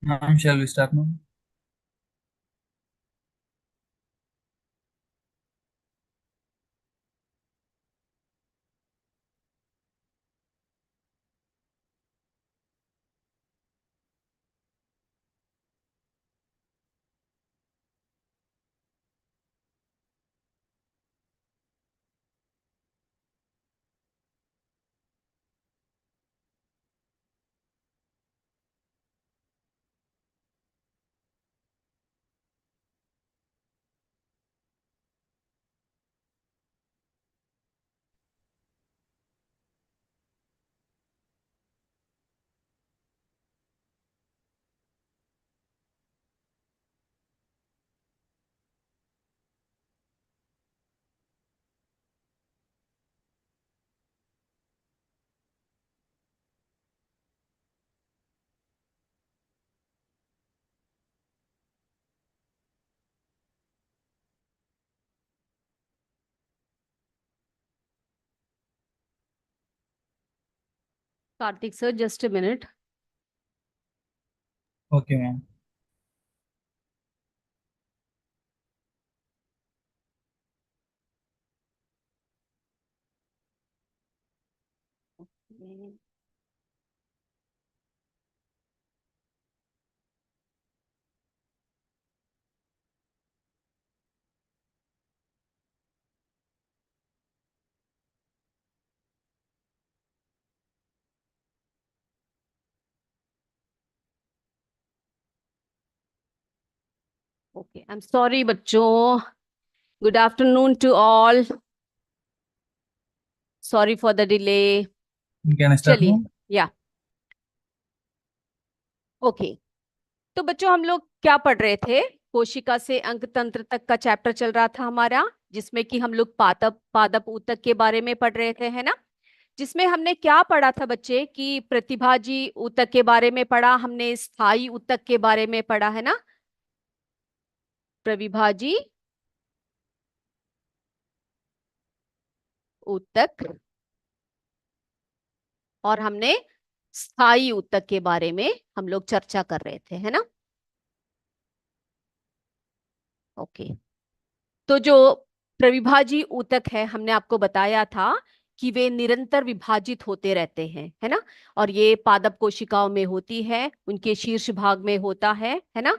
Shall we start now? Kartik sir, just a minute. Okay, ma'am. Okay, I am sorry बच्चों। Good afternoon to all. Sorry for the delay. Can I start चलिए। now? या ओके। तो बच्चों, हम लोग क्या पढ़ रहे थे? कोशिका से अंग तंत्र तक का चैप्टर चल रहा था हमारा, जिसमें कि हम लोग पादप पादप ऊतक के बारे में पढ़ रहे थे, है ना। जिसमें हमने क्या पढ़ा था बच्चे कि प्रतिभाजी ऊतक के बारे में पढ़ा, हमने स्थायी ऊतक के बारे में पढ़ा, है ना। प्रतिभाजी ऊतक, और हमने स्थायी ऊतक के बारे में हम लोग चर्चा कर रहे थे, है ना। ओके। तो जो प्रविभाजी ऊतक है, हमने आपको बताया था कि वे निरंतर विभाजित होते रहते हैं, है ना। और ये पादप कोशिकाओं में होती है, उनके शीर्ष भाग में होता है ना।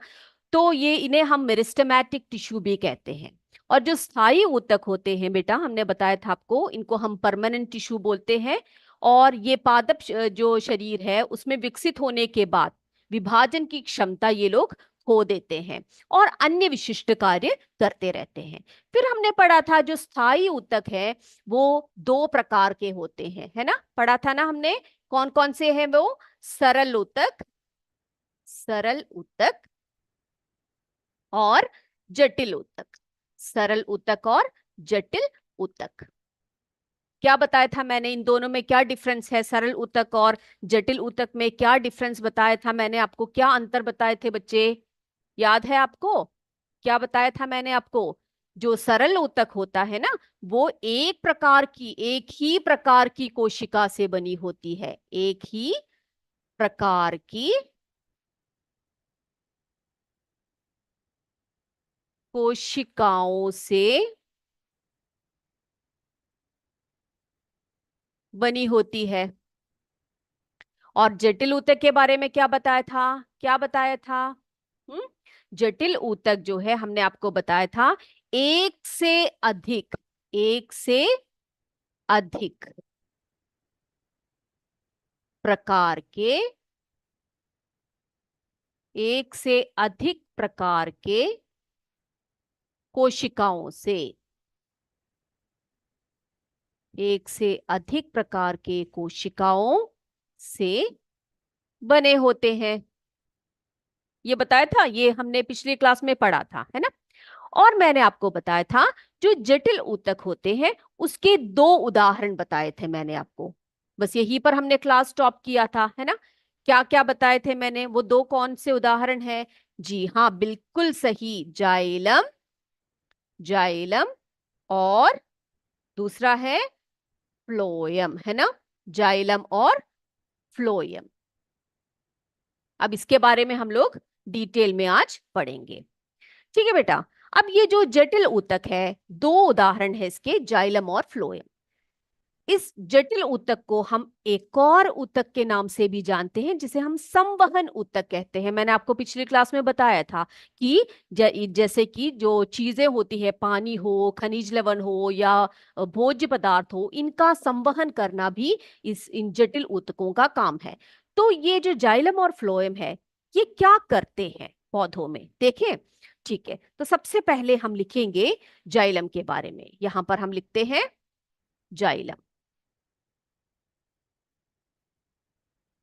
तो ये इन्हें हम मेरिस्टेमेटिक टिश्यू भी कहते हैं। और जो स्थायी ऊतक होते हैं बेटा, हमने बताया था आपको, इनको हम परमानेंट टिश्यू बोलते हैं। और ये पादप जो शरीर है उसमें विकसित होने के बाद विभाजन की क्षमता ये लोग खो देते हैं और अन्य विशिष्ट कार्य करते रहते हैं। फिर हमने पढ़ा था जो स्थायी ऊतक है वो दो प्रकार के होते हैं, है ना। पढ़ा था ना हमने, कौन कौन से हैं वो? सरल ऊतक, सरल ऊतक और जटिल ऊतक। सरल ऊतक और जटिल ऊतक। क्या बताया था मैंने, इन दोनों में क्या डिफरेंस है? सरल ऊतक और जटिल ऊतक में क्या डिफरेंस बताया था मैंने आपको? क्या अंतर बताए थे बच्चे? याद है आपको? क्या बताया था मैंने आपको? जो सरल ऊतक होता है ना, वो एक ही प्रकार की कोशिका से बनी होती है। एक ही प्रकार की कोशिकाओं से बनी होती है। और जटिल ऊतक के बारे में क्या बताया था? क्या बताया था? हम्म जटिल ऊतक जो है, हमने आपको बताया था, एक से अधिक प्रकार के, एक से अधिक प्रकार के कोशिकाओं से, एक से अधिक प्रकार के कोशिकाओं से बने होते हैं। ये बताया था, ये हमने पिछली क्लास में पढ़ा था, है ना। और मैंने आपको बताया था जो जटिल ऊतक होते हैं उसके दो उदाहरण बताए थे मैंने आपको। बस यहीं पर हमने क्लास स्टॉप किया था, है ना। क्या क्या बताए थे मैंने? वो दो कौन से उदाहरण हैं? जी हाँ, बिल्कुल सही, जाइलम, जाइलम, और दूसरा है फ्लोयम, है ना। जाइलम और फ्लोयम। अब इसके बारे में हम लोग डिटेल में आज पढ़ेंगे। ठीक है बेटा। अब ये जो जटिल ऊतक है, दो उदाहरण है इसके, जाइलम और फ्लोएम। इस जटिल ऊतक को हम एक और ऊतक के नाम से भी जानते हैं, जिसे हम संवहन ऊतक कहते हैं। मैंने आपको पिछली क्लास में बताया था कि जैसे कि जो चीजें होती है, पानी हो, खनिज लवण हो या भोज्य पदार्थ हो, इनका संवहन करना भी इन जटिल ऊतकों का काम है। तो ये जो जाइलम और फ्लोएम है, ये क्या करते हैं पौधों में, देखें। ठीक है, तो सबसे पहले हम लिखेंगे जाइलम के बारे में। यहां पर हम लिखते हैं जाइलम।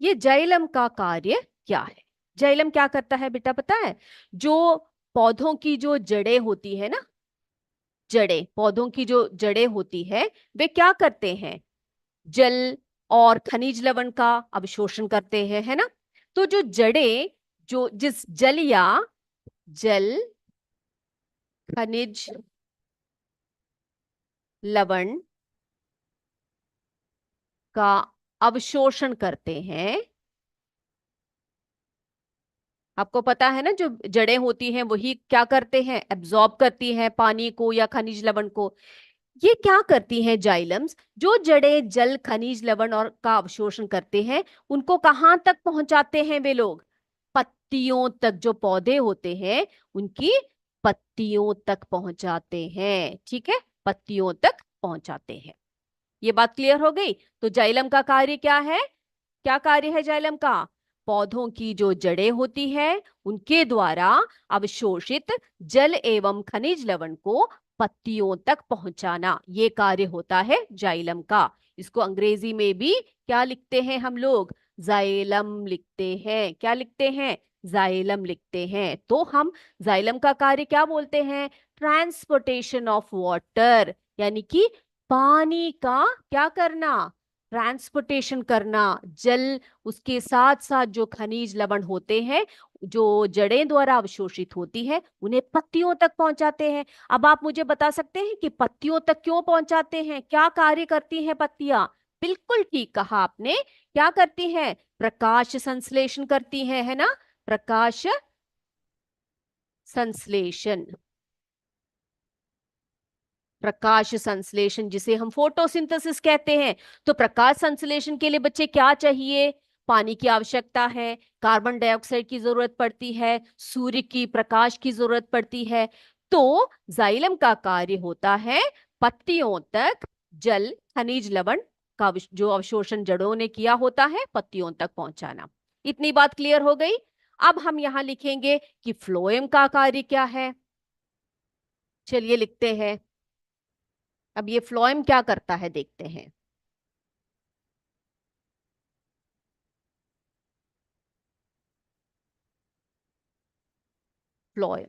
ये जाइलम का कार्य क्या है? जाइलम क्या करता है बेटा, पता है? जो पौधों की जो जड़ें होती है ना, जड़ें, पौधों की जो जड़ें होती है, वे क्या करते हैं? जल और खनिज लवण का अवशोषण करते हैं, है ना। तो जो जड़ें, जो जिस जल खनिज लवण का अवशोषण करते हैं, आपको पता है ना, जो जड़ें होती हैं वही क्या करते हैं? एब्जॉर्ब करती हैं पानी को या खनिज लवण को। ये क्या करती हैं जाइलम्स? जो जड़ें जल खनिज लवण और का अवशोषण करते हैं, उनको कहाँ तक पहुंचाते हैं वे लोग? पत्तियों तक। जो पौधे होते हैं उनकी पत्तियों तक पहुंचाते हैं। ठीक है, पत्तियों तक पहुंचाते हैं। ये बात क्लियर हो गई। तो जाइलम का कार्य क्या है? क्या कार्य है जाइलम का? पौधों की जो जड़ें होती है उनके द्वारा अवशोषित जल एवं खनिज लवण को पत्तियों तक पहुंचाना, ये कार्य होता है जाइलम का। इसको अंग्रेजी में भी क्या लिखते हैं हम लोग? जाइलम लिखते हैं। क्या लिखते हैं? जाइलम लिखते हैं। तो हम जाइलम का कार्य क्या बोलते हैं? ट्रांसपोर्टेशन ऑफ वाटर, यानी कि पानी का क्या करना? ट्रांसपोर्टेशन करना। जल, उसके साथ साथ जो खनिज लवण होते हैं, जो जड़ें द्वारा अवशोषित होती है, उन्हें पत्तियों तक पहुंचाते हैं। अब आप मुझे बता सकते हैं कि पत्तियों तक क्यों पहुंचाते हैं? क्या कार्य करती हैं पत्तियां? बिल्कुल ठीक कहा आपने। क्या करती हैं? प्रकाश संश्लेषण करती हैं, है ना। प्रकाश संश्लेषण, प्रकाश संश्लेषण जिसे हम फोटोसिंथेसिस कहते हैं। तो प्रकाश संश्लेषण के लिए बच्चे क्या चाहिए? पानी की आवश्यकता है, कार्बन डाइऑक्साइड की जरूरत पड़ती है, सूर्य की प्रकाश की जरूरत पड़ती है। तो जाइलम का कार्य होता है पत्तियों तक जल खनिज लवण का जो अवशोषण जड़ों ने किया होता है, पत्तियों तक पहुंचाना। इतनी बात क्लियर हो गई। अब हम यहां लिखेंगे कि फ्लोएम का कार्य क्या है। चलिए लिखते हैं। अब ये फ्लोएम क्या करता है देखते हैं। फ्लोएम,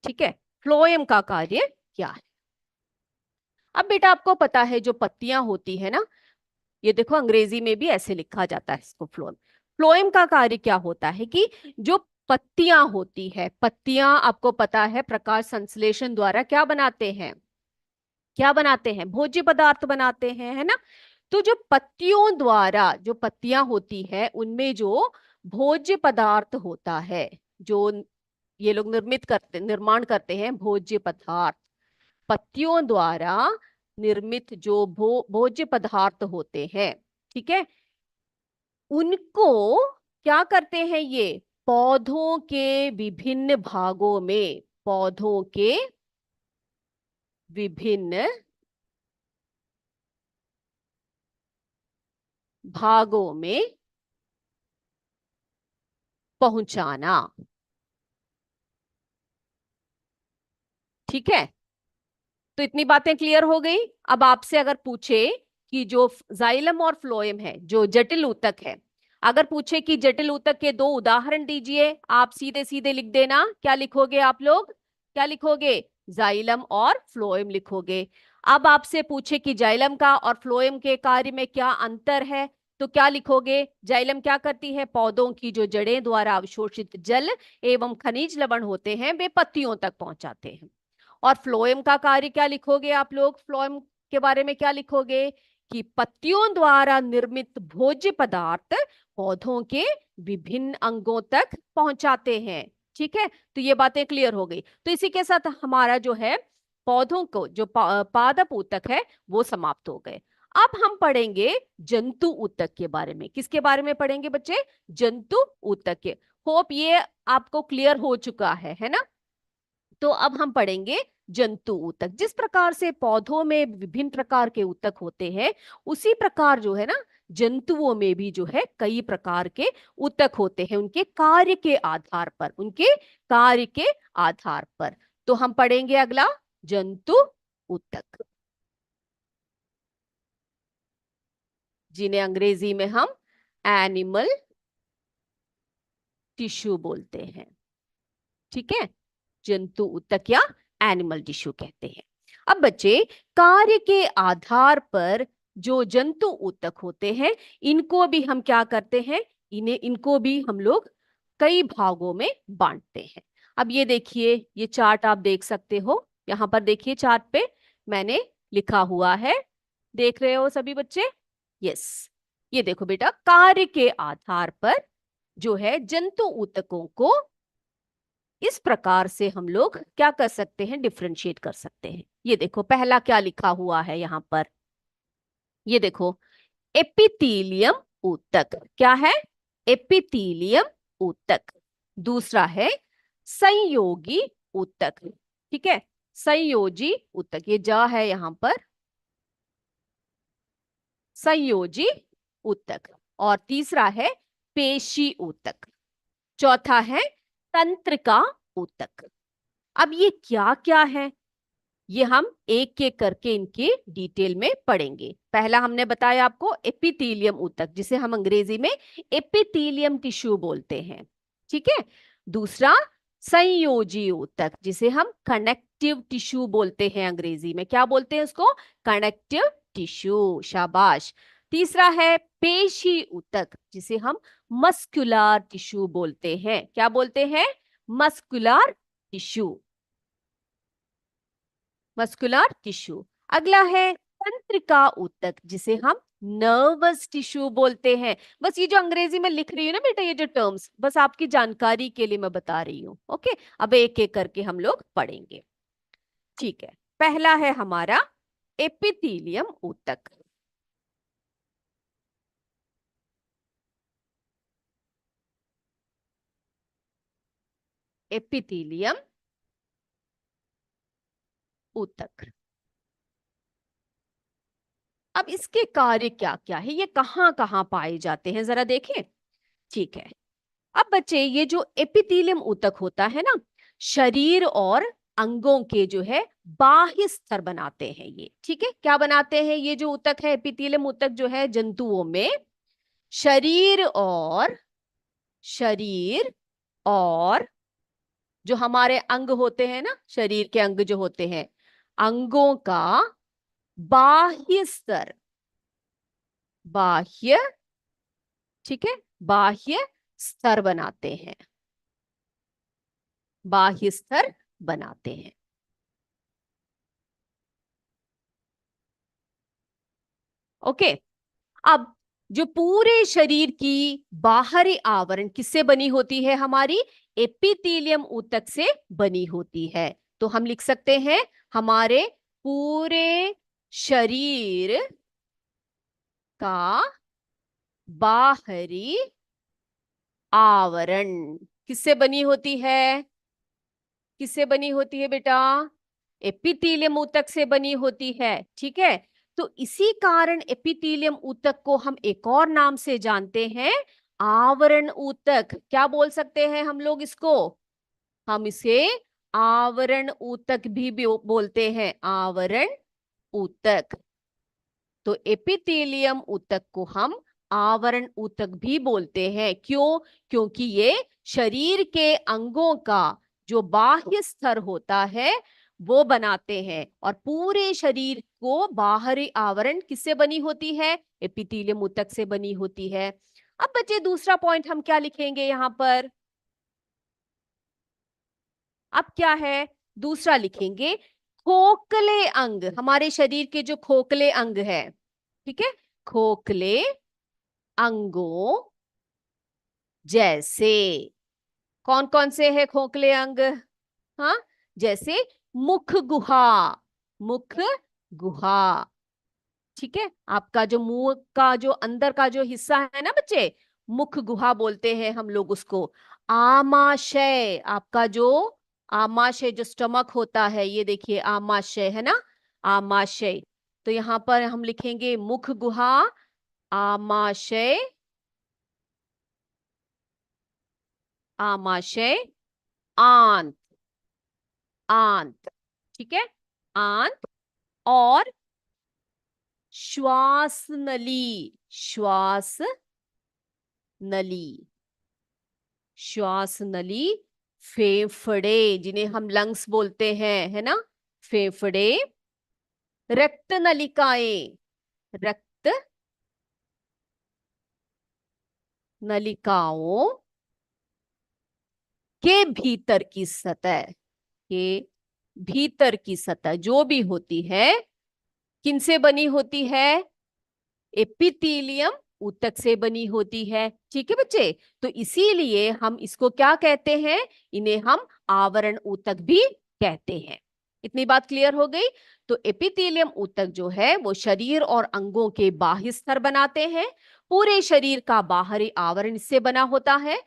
ठीक है, फ्लोएम का कार्य क्या है? अब बेटा आपको पता है जो पत्तियां होती है ना, ये देखो अंग्रेजी में भी ऐसे लिखा जाता है इसको, फ्लोएम। फ्लोएम का कार्य क्या होता है कि जो पत्तियां होती है, पत्तियां आपको पता है प्रकाश संश्लेषण द्वारा क्या बनाते हैं? क्या बनाते हैं? भोज्य पदार्थ बनाते हैं, है ना। तो जो पत्तियों द्वारा, जो पत्तियां होती है उनमें जो भोज्य पदार्थ होता है, जो ये लोग निर्माण करते हैं भोज्य पदार्थ, पत्तियों द्वारा निर्मित जो भोज्य पदार्थ होते हैं, ठीक है, उनको क्या करते हैं? ये पौधों के विभिन्न भागों में, पौधों के विभिन्न भागों में पहुंचाना। ठीक है, तो इतनी बातें क्लियर हो गई। अब आपसे अगर पूछे कि जो जाइलम और फ्लोएम है, जो जटिल ऊतक है, अगर पूछे कि जटिल ऊतक के दो उदाहरण दीजिए, आप सीधे सीधे लिख देना। क्या लिखोगे आप लोग? क्या लिखोगे? जाइलम और फ्लोएम लिखोगे। अब आपसे पूछे कि जाइलम का और फ्लोएम के कार्य में क्या अंतर है, तो क्या लिखोगे? जाइलम क्या करती है? पौधों की जो जड़ें द्वारा अवशोषित जल एवं खनिज लवण होते हैं, वे पत्तियों तक पहुंचाते हैं। और फ्लोएम का कार्य क्या लिखोगे आप लोग? फ्लोएम के बारे में क्या लिखोगे? कि पत्तियों द्वारा निर्मित भोज्य पदार्थ पौधों के विभिन्न अंगों तक पहुंचाते हैं। ठीक है, तो ये बातें क्लियर हो गई। तो इसी के साथ हमारा जो है पौधों को जो पादप ऊतक है वो समाप्त हो गए। अब हम पढ़ेंगे जंतु ऊतक के बारे में। किसके बारे में पढ़ेंगे बच्चे? जंतु ऊतक के। होप ये आपको क्लियर हो चुका है ना? तो अब हम पढ़ेंगे जंतु ऊतक। जिस प्रकार से पौधों में विभिन्न प्रकार के ऊतक होते हैं, उसी प्रकार जो है ना जंतुओं में भी जो है कई प्रकार के ऊतक होते हैं, उनके कार्य के आधार पर, उनके कार्य के आधार पर। तो हम पढ़ेंगे अगला जंतु ऊतक, जिन्हें अंग्रेजी में हम एनिमल टिश्यू बोलते हैं। ठीक है, जंतु ऊतक या एनिमल टिश्यू कहते हैं। अब बच्चे, कार्य के आधार पर जो जंतु ऊतक होते हैं, इनको भी हम क्या करते हैं? इनको भी हम लोग कई भागों में बांटते हैं। अब ये देखिए, ये चार्ट आप देख सकते हो। यहाँ पर देखिए चार्ट पे मैंने लिखा हुआ है, देख रहे हो सभी बच्चे? यस, ये देखो बेटा, कार्य के आधार पर जो है जंतु ऊतकों को इस प्रकार से हम लोग क्या कर सकते हैं? डिफरेंशिएट कर सकते हैं। ये देखो पहला क्या लिखा हुआ है यहाँ पर, ये देखो एपिथेलियम ऊतक। क्या है? एपिथेलियम ऊतक। दूसरा है संयोगी ऊतक। ठीक है, संयोजी ऊतक, ये जा है यहाँ पर, संयोजी ऊतक। और तीसरा है पेशी ऊतक। चौथा है तंत्रिका ऊतक। अब ये क्या क्या है, ये हम एक एक करके इनके डिटेल में पढ़ेंगे। पहला हमने बताया आपको एपिथेलियम ऊतक, जिसे हम अंग्रेजी में एपिथेलियम टिश्यू बोलते हैं। ठीक है, दूसरा संयोजी ऊतक, जिसे हम कनेक्टिव टिश्यू बोलते हैं। अंग्रेजी में क्या बोलते हैं उसको? कनेक्टिव टिश्यू, शाबाश। तीसरा है पेशी ऊतक, जिसे हम मस्कुलर टिश्यू बोलते हैं। क्या बोलते हैं? Muscular tissue, muscular tissue. अगला है तंत्रिका ऊतक, जिसे हम नर्वस टिश्यू बोलते हैं। बस ये जो अंग्रेजी में लिख रही हूँ ना बेटा, ये जो टर्म्स बस आपकी जानकारी के लिए मैं बता रही हूँ। ओके, अब एक एक करके हम लोग पढ़ेंगे। ठीक है, पहला है हमारा एपिथेलियम ऊतक। एपिथेलियम ऊतक। अब इसके कार्य क्या क्या है, ये कहाँ कहाँ पाए जाते हैं, जरा देखें। ठीक है, अब बच्चे, ये जो एपिथेलियम ऊतक होता है ना, शरीर और अंगों के जो है बाह्य स्तर बनाते हैं ये। ठीक है, क्या बनाते हैं? ये जो ऊतक है, एपिथेलियम ऊतक जो है जंतुओं में शरीर और जो हमारे अंग होते हैं ना, शरीर के अंग जो होते हैं, अंगों का बाह्य स्तर, बाह्य, ठीक है, बाह्य स्तर बनाते हैं, बाह्य स्तर बनाते हैं। ओके, अब जो पूरे शरीर की बाहरी आवरण किससे बनी होती है? हमारी एपिथेलियम ऊतक से बनी होती है। तो हम लिख सकते हैं हमारे पूरे शरीर का बाहरी आवरण किससे बनी होती है? किससे बनी होती है बेटा? एपिथेलियम ऊतक से बनी होती है। ठीक है, तो इसी कारण एपिथेलियम ऊतक को हम एक और नाम से जानते हैं, आवरण ऊतक। क्या बोल सकते हैं हम लोग इसको? हम इसे आवरण ऊतक भी बोलते हैं, आवरण ऊतक। तो एपिथेलियम ऊतक को हम आवरण ऊतक भी बोलते हैं। क्यों? क्योंकि ये शरीर के अंगों का जो बाह्य स्तर होता है वो बनाते हैं, और पूरे शरीर को बाहरी आवरण किससे बनी होती है? एपिथेलियम ऊतक से बनी होती है। अब बच्चे, दूसरा पॉइंट हम क्या लिखेंगे यहां पर? अब क्या है? दूसरा लिखेंगे खोखले अंग, हमारे शरीर के जो खोखले अंग है। ठीक है, खोखले अंगों जैसे कौन कौन से है खोखले अंग? हाँ, जैसे मुख गुहा, मुख गुहा। ठीक है, आपका जो मुंह का जो अंदर का जो हिस्सा है ना बच्चे, मुख गुहा बोलते हैं हम लोग उसको। आमाशय, आपका जो आमाशय जो स्टमक होता है, ये देखिए आमाशय है ना, आमाशय। तो यहाँ पर हम लिखेंगे मुख गुहा, आमाशय, आमाशय, आंत, आंत। ठीक है, आंत। और श्वास नली, श्वास नली, श्वास नली, फेफड़े जिन्हें हम लंग्स बोलते हैं, है ना, फेफड़े, रक्त नलिकाएं, रक्त नलिकाओं के भीतर की सतह, के भीतर की सतह जो भी होती है, किनसे बनी होती है? एपिथेलियम ऊतक से बनी होती है। ठीक है बच्चे, तो इसीलिए हम इसको क्या कहते हैं? इन्हें हम आवरण ऊतक भी कहते हैं। इतनी बात क्लियर हो गई? तो एपिथेलियम ऊतक जो है वो शरीर और अंगों के बाह्य स्तर बनाते हैं। पूरे शरीर का बाहरी आवरण इससे बना होता है।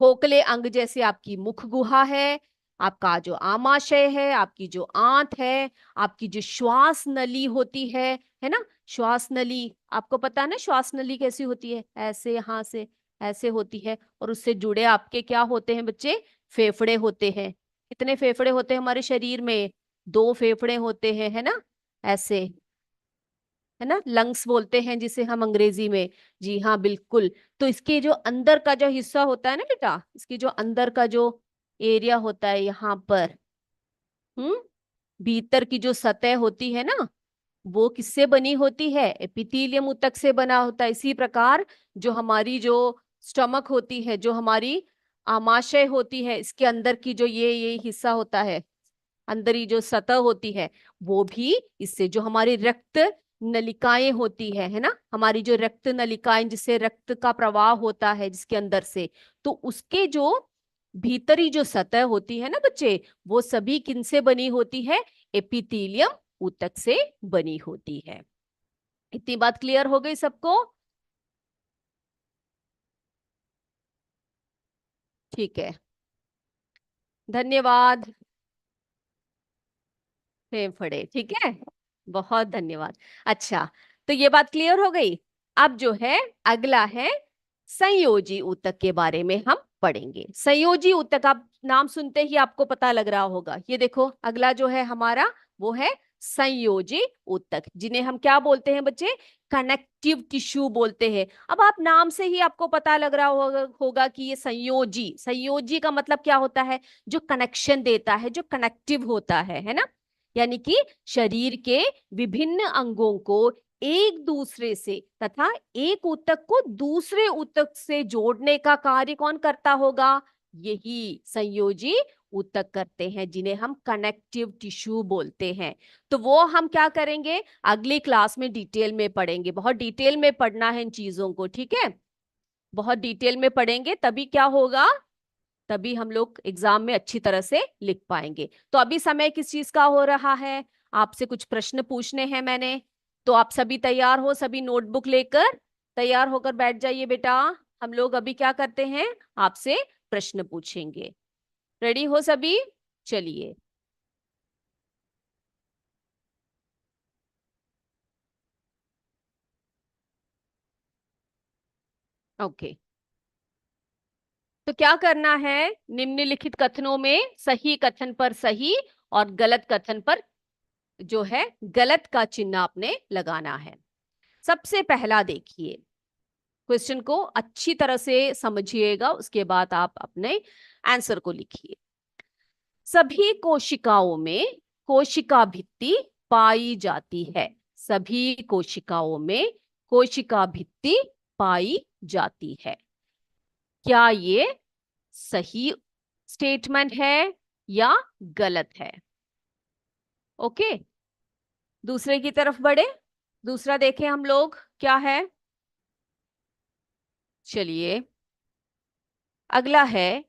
खोखले अंग जैसे आपकी मुख गुहा है, आपका जो आमाशय है, आपकी जो आंत है, आपकी जो श्वास नली होती है ना, श्वास नली, आपको पता है ना श्वास नली कैसी होती है? ऐसे, यहां से ऐसे होती है, और उससे जुड़े आपके क्या होते हैं बच्चे? फेफड़े होते हैं। कितने फेफड़े होते हैं हमारे शरीर में? 2 फेफड़े होते हैं, है ना, ऐसे, है ना, लंग्स बोलते हैं जिसे हम अंग्रेजी में। जी हाँ, बिल्कुल। तो इसके जो अंदर का जो हिस्सा होता है ना बेटा, इसकी जो अंदर का जो एरिया होता है यहाँ पर, भीतर की जो सतह होती है ना, वो किससे बनी होती है? एपिथेलियम ऊतक से बना होता है। इसी प्रकार जो हमारी जो स्टमक होती है, जो हमारी आमाशय होती है, इसके अंदर की जो ये हिस्सा होता है, अंदरी जो सतह होती है, वो भी इससे, जो हमारी रक्त नलिकाएं होती है ना, हमारी जो रक्त नलिकाएं जिससे रक्त का प्रवाह होता है जिसके अंदर से, तो उसके जो भीतरी जो सतह होती है ना बच्चे, वो सभी किनसे बनी होती है? एपिथेलियम ऊतक से बनी होती है। इतनी बात क्लियर हो गई सबको? ठीक है, धन्यवाद। फेफड़े, ठीक है, बहुत धन्यवाद। अच्छा, तो ये बात क्लियर हो गई। अब जो है अगला है संयोजी ऊतक के बारे में हम पढ़ेंगे। संयोजी ऊतक, आप नाम सुनते ही आपको पता लग रहा होगा। ये देखो अगला जो है हमारा, वो है संयोजी ऊतक, जिन्हें हम क्या बोलते हैं बच्चे? कनेक्टिव टिश्यू बोलते हैं। अब आप नाम से ही आपको पता लग रहा होगा कि ये संयोजी, संयोजी का मतलब क्या होता है? जो कनेक्शन देता है, जो कनेक्टिव होता है ना। यानी कि शरीर के विभिन्न अंगों को एक दूसरे से तथा एक ऊतक को दूसरे ऊतक से जोड़ने का कार्य कौन करता होगा? यही संयोजी ऊतक करते हैं, जिन्हें हम कनेक्टिव टिश्यू बोलते हैं। तो वो हम क्या करेंगे? अगली क्लास में डिटेल में पढ़ेंगे। बहुत डिटेल में पढ़ना है इन चीजों को, ठीक है, बहुत डिटेल में पढ़ेंगे, तभी क्या होगा, तभी हम लोग एग्जाम में अच्छी तरह से लिख पाएंगे। तो अभी समय किस चीज का हो रहा है? आपसे कुछ प्रश्न पूछने हैं मैंने। तो आप सभी तैयार हो? सभी नोटबुक लेकर तैयार होकर बैठ जाइए बेटा। हम लोग अभी क्या करते हैं, आपसे प्रश्न पूछेंगे। रेडी हो सभी? चलिए। ओके, तो क्या करना है? निम्नलिखित कथनों में सही कथन पर सही और गलत कथन पर जो है गलत का चिन्ह आपने लगाना है। सबसे पहला देखिए, क्वेश्चन को अच्छी तरह से समझिएगा, उसके बाद आप अपने आंसर को लिखिए। सभी कोशिकाओं में कोशिका भित्ति पाई जाती है। सभी कोशिकाओं में कोशिका भित्ति पाई जाती है। क्या ये सही स्टेटमेंट है या गलत है? ओके, दूसरे की तरफ बढ़े। दूसरा देखें हम लोग क्या है। चलिए, अगला है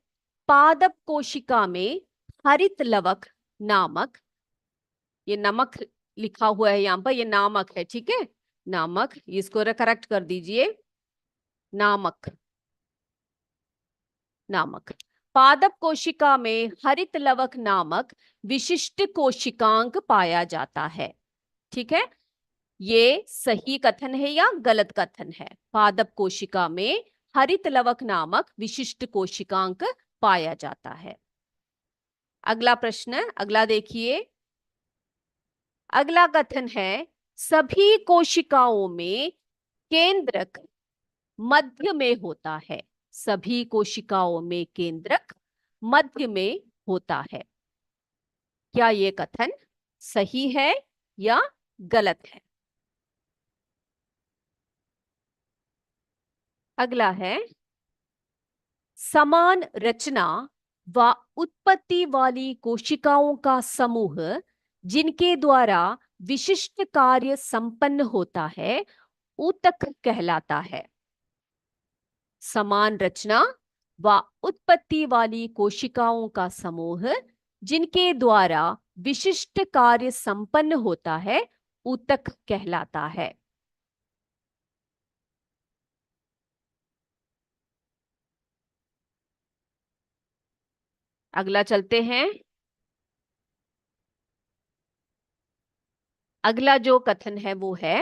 पादप कोशिका में हरित लवक नामक, ये नमक लिखा हुआ है यहाँ पर, ये नामक है, ठीक है, नामक, इसको करेक्ट कर दीजिए, नामक, नामक। पादप कोशिका में हरित लवक नामक विशिष्ट कोशिकांग पाया जाता है, ठीक है। ये सही कथन है या गलत कथन है? पादप कोशिका में हरित लवक नामक विशिष्ट कोशिकांग पाया जाता है। अगला प्रश्न, अगला देखिए। अगला कथन है सभी कोशिकाओं में केंद्रक मध्य में होता है। सभी कोशिकाओं में केंद्रक मध्य में होता है। क्या ये कथन सही है या गलत है? अगला है समान रचना व उत्पत्ति वाली कोशिकाओं का समूह जिनके द्वारा विशिष्ट कार्य संपन्न होता है ऊतक कहलाता है। समान रचना व उत्पत्ति वाली कोशिकाओं का समूह जिनके द्वारा विशिष्ट कार्य संपन्न होता है ऊतक कहलाता है। अगला चलते हैं। अगला जो कथन है वो है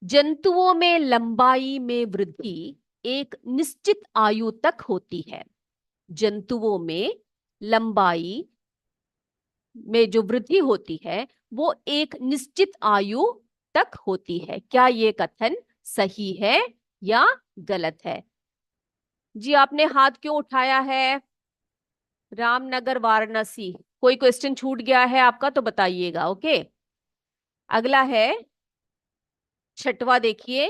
जंतुओं में लंबाई में वृद्धि एक निश्चित आयु तक होती है। जंतुओं में लंबाई में जो वृद्धि होती है वो एक निश्चित आयु तक होती है। क्या ये कथन सही है या गलत है? जी, आपने हाथ क्यों उठाया है? रामनगर वाराणसी, कोई क्वेश्चन छूट गया है आपका तो बताइएगा, ओके। अगला है छठवा, देखिए।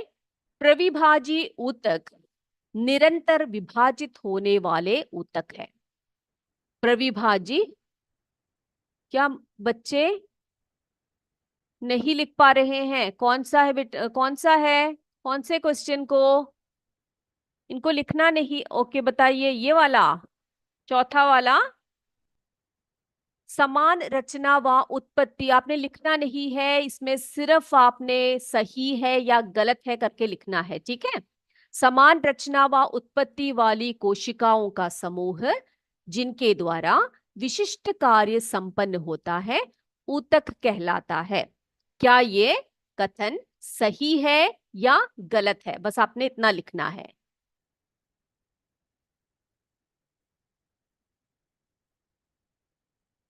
प्रविभाजी ऊतक निरंतर विभाजित होने वाले ऊतक है। प्रविभाजी, क्या बच्चे नहीं लिख पा रहे हैं? कौन सा है बेटा, कौन सा है? कौन से क्वेश्चन को? इनको लिखना नहीं, ओके, बताइए। ये वाला, चौथा वाला, समान रचना व उत्पत्ति, आपने लिखना नहीं है इसमें, सिर्फ आपने सही है या गलत है करके लिखना है, ठीक है। समान रचना व उत्पत्ति वाली कोशिकाओं का समूह जिनके द्वारा विशिष्ट कार्य संपन्न होता है ऊतक कहलाता है। क्या ये कथन सही है या गलत है? बस आपने इतना लिखना है।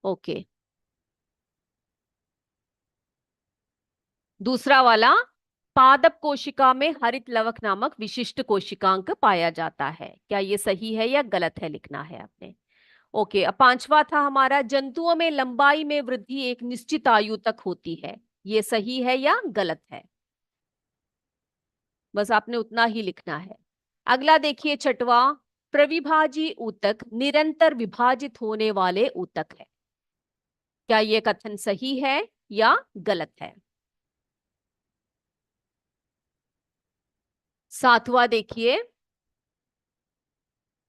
ओके। दूसरा वाला, पादप कोशिका में हरित लवक नामक विशिष्ट कोशिकांक पाया जाता है। क्या ये सही है या गलत है लिखना है आपने। ओके। अब पांचवा था हमारा जंतुओं में लंबाई में वृद्धि एक निश्चित आयु तक होती है। ये सही है या गलत है? बस आपने उतना ही लिखना है। अगला देखिए छठवा, प्रविभाजी ऊतक निरंतर विभाजित होने वाले ऊतक है। क्या ये कथन सही है या गलत है? सातवां देखिए,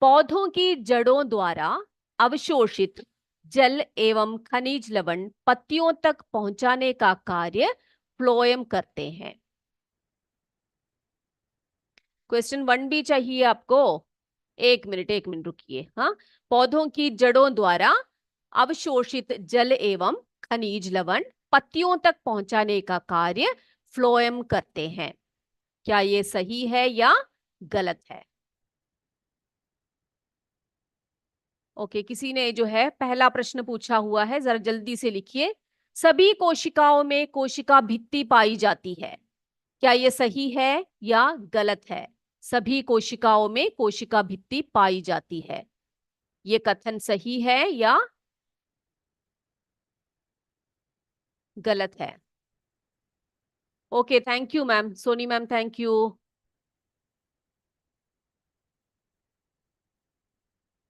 पौधों की जड़ों द्वारा अवशोषित जल एवं खनिज लवण पत्तियों तक पहुंचाने का कार्य फ्लोएम करते हैं। क्वेश्चन 1 भी चाहिए आपको? एक मिनट रुकिए। हाँ, पौधों की जड़ों द्वारा अवशोषित जल एवं खनिज लवण पत्तियों तक पहुंचाने का कार्य फ्लोएम करते हैं। क्या ये सही है या गलत है? ओके, किसी ने जो है पहला प्रश्न पूछा हुआ है, जरा जल्दी से लिखिए। सभी कोशिकाओं में कोशिका भित्ति पाई जाती है। क्या ये सही है या गलत है? सभी कोशिकाओं में कोशिका भित्ति पाई जाती है। ये कथन सही है या गलत है? Okay, thank you ma'am, Soni ma'am, thank you.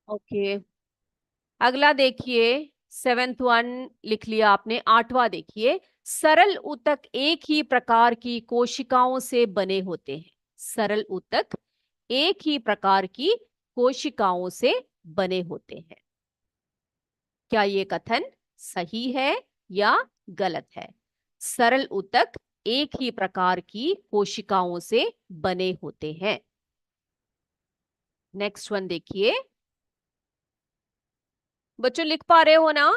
Okay, अगला देखिए। 7th वन लिख लिया आपने। 8वां देखिए, सरल ऊतक एक ही प्रकार की कोशिकाओं से बने होते हैं। सरल ऊतक एक ही प्रकार की कोशिकाओं से बने होते हैं। क्या ये कथन सही है या गलत है? सरल ऊतक एक ही प्रकार की कोशिकाओं से बने होते हैं। नेक्स्ट वन देखिए, बच्चों लिख पा रहे हो ना?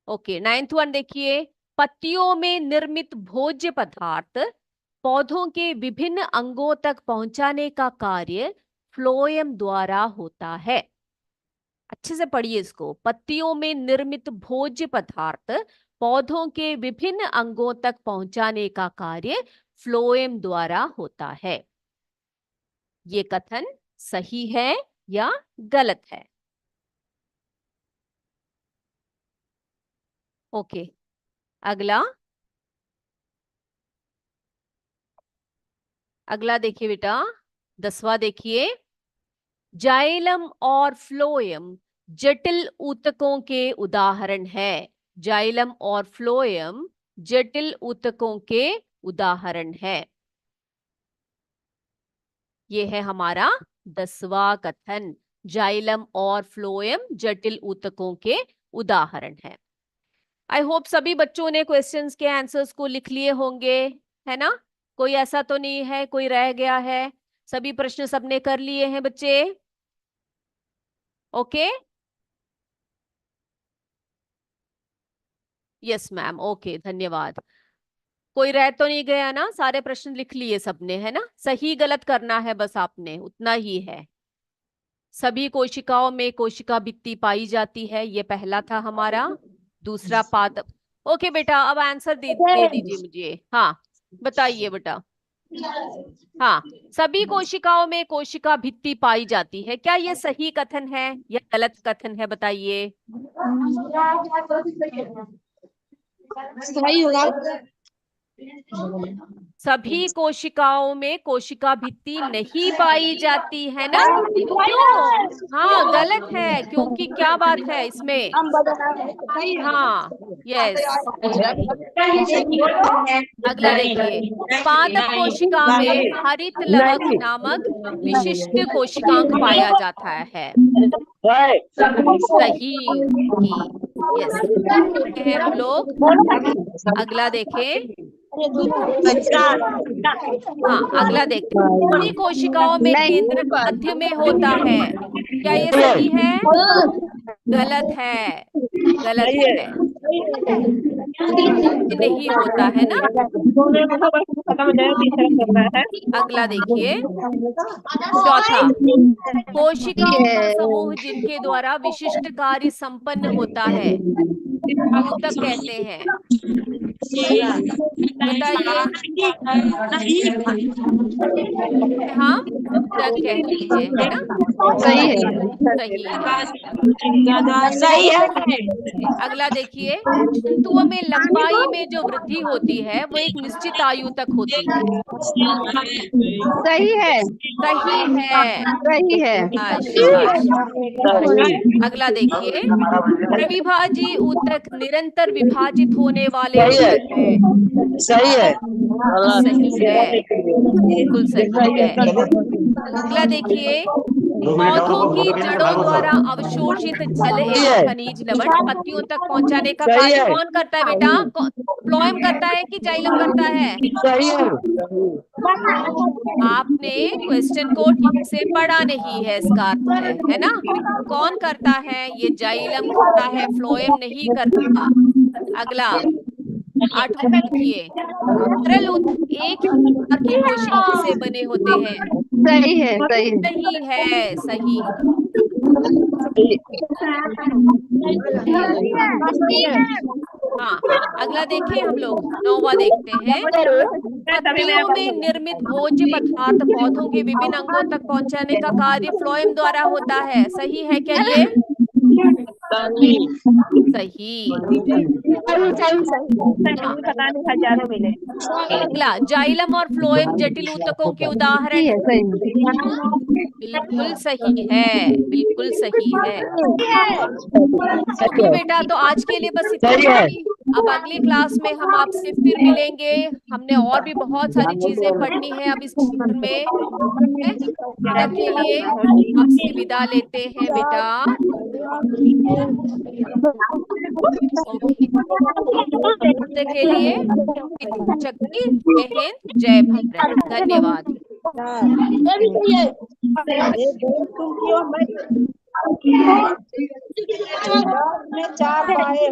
ओके, 9th वन देखिए, पत्तियों में निर्मित भोज्य पदार्थ पौधों के विभिन्न अंगों तक पहुंचाने का कार्य फ्लोएम द्वारा होता है। अच्छे से पढ़िए इसको। पत्तियों में निर्मित भोज्य पदार्थ पौधों के विभिन्न अंगों तक पहुंचाने का कार्य फ्लोएम द्वारा होता है। ये कथन सही है या गलत है? ओके, अगला देखिए बेटा, 10वां देखिए, जाइलम और फ्लोएम जटिल ऊतकों के उदाहरण है। जाइलम और फ्लोएम जटिल ऊतकों के उदाहरण है। ये है हमारा 10वां कथन, जाइलम और फ्लोएम जटिल ऊतकों के उदाहरण है। आई होप सभी बच्चों ने क्वेश्चंस के आंसर्स को लिख लिए होंगे, है ना? कोई ऐसा तो नहीं है कोई रह गया है? सभी प्रश्न सबने कर लिए हैं बच्चे? ओके, यस मैम, ओके, धन्यवाद। कोई रह तो नहीं गया ना? सारे प्रश्न लिख लिए सबने, है ना? सही गलत करना है बस आपने, उतना ही है। सभी कोशिकाओं में कोशिका भित्ति पाई जाती है, ये पहला था हमारा। दूसरा पादप। ओके बेटा, अब आंसर दे दीजिए मुझे। हाँ बताइए बेटा। हाँ, सभी कोशिकाओं में कोशिका भित्ति पाई जाती है, क्या ये सही कथन है या गलत कथन है? बताइए। सही होगा। सभी कोशिकाओं में कोशिका भित्ति नहीं पाई जाती है ना? क्यों? हाँ गलत है, क्योंकि क्या बात है इसमें? हाँ यस। अगला देखिए, पादप कोशिका में हरित लवक नामक विशिष्ट कोशिकांग पाया जाता है। सही, यस, हैं हम लोग। अगला देखें। हाँ अगला देखते हैं, सभी कोशिकाओं में केंद्रक मध्य में होता है, क्या ये सही है? गलत है, गलत है, नहीं होता है ना? अगला देखिए, चौथा, कोशिकाओं का समूह जिनके द्वारा विशिष्ट कार्य संपन्न होता है, ऊतक कहते हैं। बताइए। हाँ ऊतक कहते हैं, है ना? सही है। सही है। अगला देखिए, तंतुओं में लंबाई में जो वृद्धि होती है वो एक निश्चित आयु तक होती है। सही है। सही है। सही है। शाबाश। अगला देखिए, प्रविभाजी ऊतक निरंतर विभाजित होने वाले ऊतक है। सही है। सही है, बिल्कुल सही है। अगला देखिए, पौधों की जड़ों द्वारा अवशोषित जल एवं खनिज लवण पत्तियों तक पहुंचाने का कार्य कौन करता है बेटा? फ्लोएम करता है कि जाइलम करता है? सही है। आपने क्वेश्चन को ठीक से पढ़ा नहीं है, इसका अर्थ है ना? कौन करता है? ये जाइलम करता है, फ्लोएम नहीं करता। अगला 8वां देखिए, तरल एक ही प्रकार की कोशिकाओं से बने होते हैं। सही है। सही है। सही है, सही। हाँ अगला देखें हम लोग, 9वां देखते हैं, पत्तियों में निर्मित भोज्य पदार्थ पौधों के विभिन्न अंगों तक पहुंचाने का कार्य फ्लोएम द्वारा होता है, सही है क्या ये? सही। अगला, जाइलम और फ्लोएम जटिल ऊतकों के उदाहरण। बिल्कुल सही है, बिल्कुल सही है। चलिए बेटा, तो आज के लिए बस इतना ही। अब अगली क्लास में हम आपसे फिर मिलेंगे। हमने और भी बहुत सारी चीजें पढ़नी है अब इस चैप्टर में, है? तब के लिए आपसे विदा लेते हैं बेटा। ओके, तब तक के लिए शक्ति, जय हिंद, जय भारत, धन्यवाद। मैं 4 पाए